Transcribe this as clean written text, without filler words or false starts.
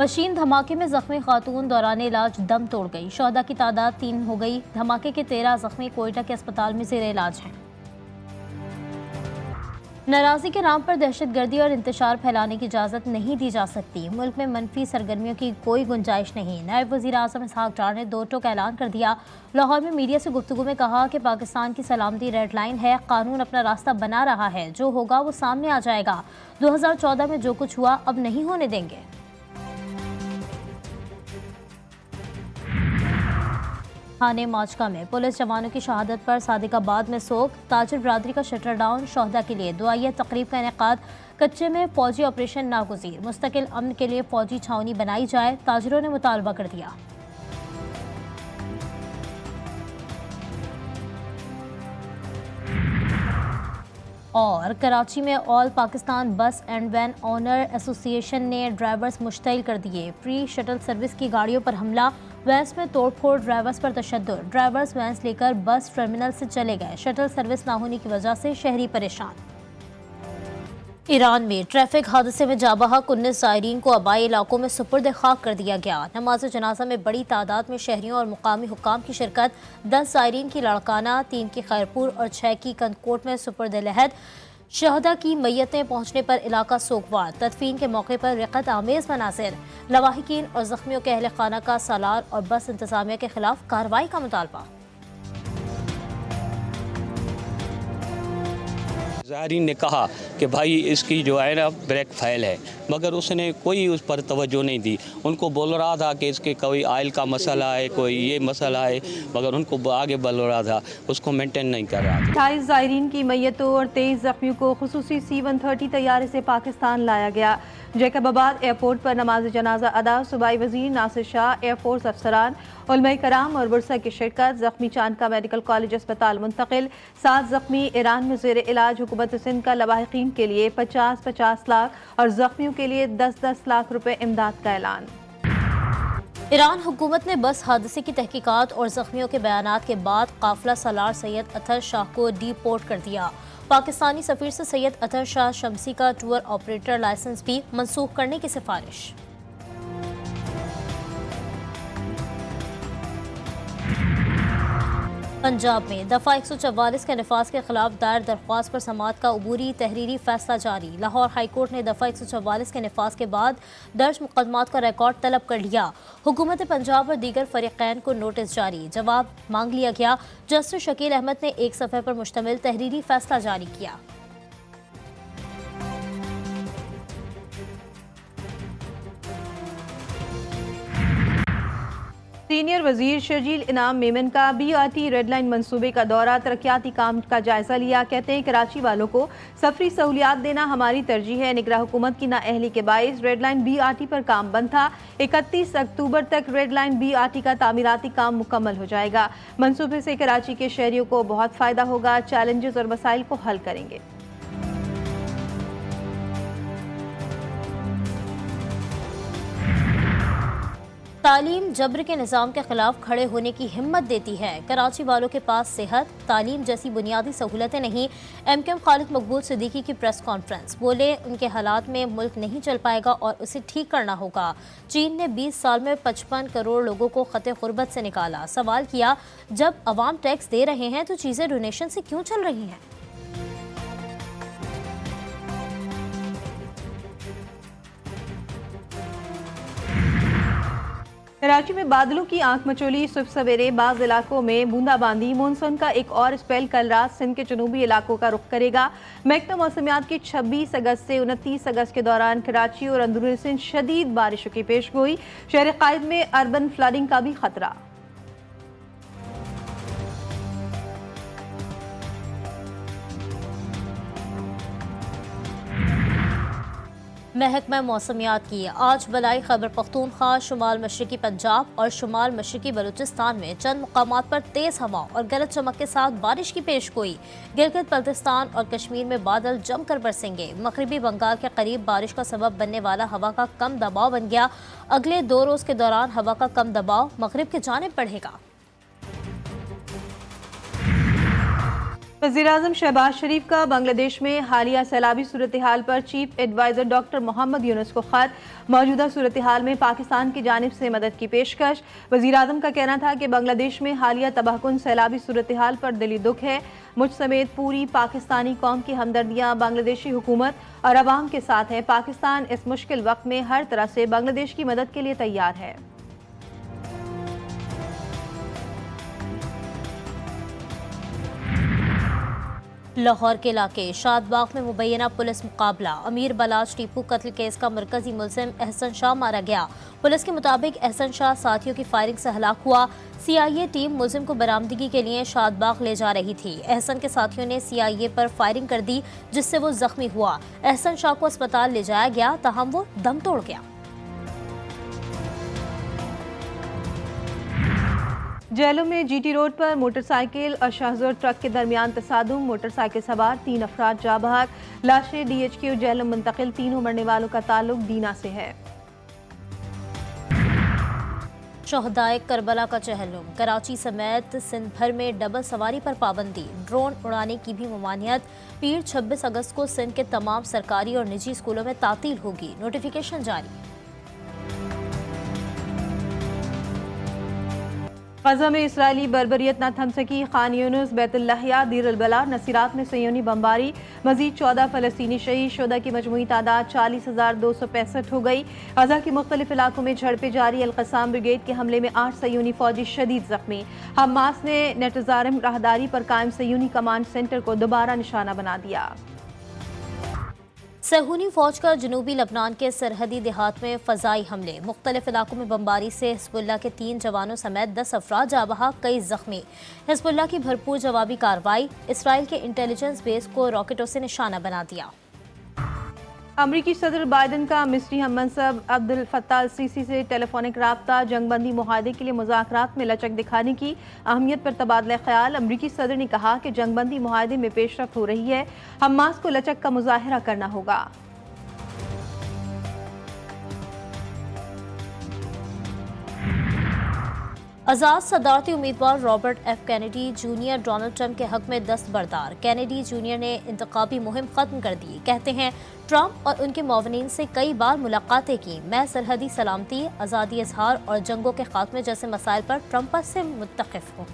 Machine धमाके में जख्मी खातून दौरान इलाज दम तोड़ गई। शोहदा की तादाद 3 हो गई। धमाके के 13 जख्मी कोयटा के अस्पताल में ज़ेरे इलाज हैं। नाराज़गी के नाम पर दहशतगर्दी और इंतशार फैलाने की इजाज़त नहीं दी जा सकती। मुल्क में मनफी सरगर्मियों की कोई गुंजाइश नहीं। नायब वज़ीर आज़म इसहाक डार ने 2 टोक ऐलान कर दिया। लाहौर में मीडिया से गुफ्तगू में कहा कि पाकिस्तान की सलामती रेड लाइन है। कानून अपना रास्ता बना रहा है, जो होगा वो सामने आ जाएगा। 2014 में जो कुछ हुआ अब नहीं होने देंगे। थाने माचका में पुलिस जवानों की शहादत पर सादिकाबाद में सोग। ताजिर बरादरी का शटर डाउन। शोहदा के लिए दुआया तकरीब का इनेकाद। कच्चे में फौजी ऑपरेशन नागुज़ीर। मुस्तकिल अमन के लिए फौजी छावनी बनाई जाए, ताजिरों ने मुतालबा कर दिया। और कराची में ऑल पाकिस्तान बस एंड वैन ओनर एसोसिएशन ने ड्राइवर्स मुश्तइल कर दिए। फ्री शटल सर्विस की गाड़ियों पर हमला। वैन्स में तोड़फोड़, ड्राइवर्स पर तशद्दुद। ड्राइवर्स वैन्स लेकर बस टर्मिनल से चले गए। शटल सर्विस ना होने की वजह से शहरी परेशान। ईरान में ट्रैफिक हादसे में जाबहक 19 ज़ायरीन को आबाई इलाकों में सुपुर्द खाक कर दिया गया। नमाज जनाजा में बड़ी तादाद में शहरियों और मुकामी हुक्काम की शिरकत। 10 ज़ायरीन की लाड़काना, 3 की खैरपुर और 6 की कंदकोट में सुपुर्द लहद। शहदा की मैयतें पहुंचने पर इलाका सोगवार। तदफीन के मौके पर रिक़त आमेज़ मनाज़िर। लवाहिकीन और जख्मियों के अहल खाना का सालार और बस इंतजामिया के खिलाफ कार्रवाई का मुतालबा। ज़ायरीन ने कहा कि भाई इसकी जो है ना ब्रेक फेल है, मगर उसने कोई उस पर तवज्जो नहीं दी। उनको बोल रहा था कि इसके कोई आयल का मसला है, कोई ये मसला है, मगर उनको आगे बोल रहा था, उसको मेंटेन नहीं कर रहा था। 28 ज़ायरीन की मैयतों और 23 जख्मियों को खुसूसी C-130 तैयारे से पाकिस्तान लाया गया। जैकबाबाद एयरपोर्ट पर नमाज जनाजा अदा। सूबाई वज़ीर नासिर शाह, एयरफोर्स अफसरान, उलमाए कराम और बुरसा की शिरकत। जख्मी चांदका मेडिकल कॉलेज अस्पताल मुंतकिल। 7 जख्मी ईरान में ज़ेर इलाज। हुकूमत सिंध का लवाहिकीन के लिए 50-50 लाख और जख्मियों के लिए 10-10 लाख रुपए इमदाद का ऐलान। ईरान हुकूमत ने बस हादसे की तहकीकात और जख्मियों के बयानात के बाद काफिला सालार सैयद अतर शाह को डीपोर्ट कर दिया। पाकिस्तानी सफीर से सैयद अतर शाह शमसी का टूर ऑपरेटर लाइसेंस भी मनसूख करने की सिफारिश। पंजाब में दफ़ा 144 के नफाज के खिलाफ दायर दरख्वास्त पर समाअत का अबूरी तहरीरी फैसला जारी। लाहौर हाई कोर्ट ने दफ़ा 144 के नफाज के बाद दर्ज मुकदमात का रिकॉर्ड तलब कर लिया। हुकूमत पंजाब और दीगर फरीक़ैन को नोटिस जारी। जवाब मांग लिया गया। जस्टिस शकील अहमद ने एक सफ़े पर मुश्तमिल तहरीरी फैसला जारी किया। सीनियर वजीर शर्जील इनाम मेमन का BRT रेड लाइन मनसूबे का दौरा। तरक्याती काम का जायजा लिया। कहते हैं कराची वालों को सफरी सहूलियात देना हमारी तरजीह है। निगरान हुकूमत की नाअहली के बाइस रेड लाइन BRT पर काम बंद था। 31 अक्टूबर तक रेड लाइन BRT का तामीराती काम मुकम्मल हो जाएगा। मनसूबे से कराची के शहरियों को बहुत फायदा होगा। चैलेंजेस और मसाइल को हल करेंगे। तालीम जब्र के निज़ाम के खिलाफ खड़े होने की हिम्मत देती है। कराची वालों के पास सेहत, तालीम जैसी बुनियादी सहूलतें नहीं। MKM खालिद मकबूल सिद्दीकी की प्रेस कॉन्फ्रेंस। बोले उनके हालात में मुल्क नहीं चल पाएगा और उसे ठीक करना होगा। चीन ने 20 साल में 55 करोड़ लोगों को खते गुर्बत से निकाला। सवाल किया, जब अवाम टैक्स दे रहे हैं तो चीज़ें डोनेशन से क्यों चल रही हैं? कराची में बादलों की आंख मचोली। सुबह सवेरे बाज़ इलाकों में बूंदाबांदी। मानसून का एक और स्पेल कल रात सिंध के जनूबी इलाकों का रुख करेगा। महकमा मौसमियात की 26 अगस्त से 29 अगस्त के दौरान कराची और अंदरूनी सिंध शदीद बारिशों की पेशगोई। शहर कायद में अर्बन फ्लडिंग का भी खतरा। महकमा मौसमियात की आज बलाई खैबर पख्तूनख्वा, शुमाल मशरकी पंजाब और शुमाल मशरकी बलूचिस्तान में चंद मुकामात पर तेज़ हवा और गरज चमक के साथ बारिश की पेशगोई। गिलगित बल्तिस्तान और कश्मीर में बादल जमकर बरसेंगे। मगरबी बंगाल के करीब बारिश का सबब बनने वाला हवा का कम दबाव बन गया। अगले 2 रोज़ के दौरान हवा का कम दबाव मगरिब की जानिब बढ़ेगा। वज़ीर-ए-आज़म शहबाज शरीफ का बांग्लादेश में हालिया सैलाबी सूरत हाल पर chief adviser doctor Mohammad Yunus को खत। मौजूदा सूरत हाल में पाकिस्तान की जानिब से मदद की पेशकश। वज़ीर-ए-आज़म का कहना था कि बांग्लादेश में हालिया तबाहकुन सैलाबी सूरत हाल पर दिली दुख है। मुझ समेत पूरी पाकिस्तानी कौम की हमदर्दियाँ बांग्लादेशी हुकूमत और अवाम के साथ है। पाकिस्तान इस मुश्किल वक्त में हर तरह से बांग्लादेश की मदद के लिए तैयार है। लाहौर के इलाके शादबाग में मुबैना पुलिस मुकाबला। अमीर बलाज टीपू कत्ल केस का मरकजी मुलजिम एहसन शाह मारा गया। पुलिस के मुताबिक एहसन शाह साथियों की फायरिंग से हलाक हुआ। CIA टीम मुलजिम को बरामदगी के लिए शादबाग ले जा रही थी। एहसन के साथियों ने CIA पर फायरिंग कर दी, जिससे वो जख्मी हुआ। एहसन शाह को अस्पताल ले जाया गया, ताहम वो दम तोड़ गया। जेलों में GT रोड पर मोटरसाइकिल और शाहजोर ट्रक के दरमियान तसादुम। मोटरसाइकिल सवार 3 अफराद जाँ बहक। लाशें DHQ जेलों मुंतकिल। तीनों मरने वालों का ताल्लुक दीना से है। शहदाए करबला का चहलुम। कराची समेत सिंध भर में डबल सवारी पर पाबंदी। ड्रोन उड़ाने की भी ममानियत। पीर 26 अगस्त को सिंध के तमाम सरकारी और निजी स्कूलों में तातील होगी। नोटिफिकेशन जारी। गजा में इसराइली बर्बरियत न थम सकी। खान यूनुस, बैतुल्लाहिया, दीर अल बला, नसीरात में सयोनी बमबारी। मजीद 14 फ़लस्तीनी शहीद। शुहदा की मजमूई तादाद 40,265 हो गई। गजा के मुख्तलिफ इलाकों में झड़पें जारी। अल-क़स्साम ब्रिगेड के हमले में 8 सयोनी फौजी शदीद जख्मी। हमास ने नेटजारिम राहदारी पर कायम सयोनी कमांड सेंटर को दोबारा निशाना बना दिया। सहूनी फौज का जनूबी लबनान के सरहदी देहात में फ़ज़ाई हमले। मुख्तलिफ इलाकों में बमबारी से हिज़्बुल्लाह के 3 जवानों समेत 10 अफराद जाँ बहक, कई जख्मी। हिज़्बुल्लाह की भरपूर जवाबी कार्रवाई। इसराइल के इंटेलिजेंस बेस को रॉकेटों से निशाना बना दिया। अमरीकी सदर बाइडन का मिस्री हममनसब अब्दुल फत्ताह अल सीसी से टेलीफोनिक राब्ता। जंगबंदी मुआहदे के लिए मुज़ाकरात में लचक दिखाने की अहमियत पर तबादला ख्याल। अमरीकी सदर ने कहा कि जंगबंदी मुआहदे में पेशरफ्त हो रही है। हमास को लचक का मुजाहिरा करना होगा। आज़ाद सदारती उम्मीदवार Robert F. Kennedy junior Donald Trump के हक में दस्तबरदार। कैनेडी जूनियर ने इंतखाबी मुहिम खत्म कर दी। कहते हैं ट्रंप और उनके मुआवनीन से कई बार मुलाकातें की। मैं सरहदी सलामती, आज़ादी इजहार और जंगों के खात्मे जैसे मसाइल पर ट्रंप से मुत्तफ़िक़ हूँ।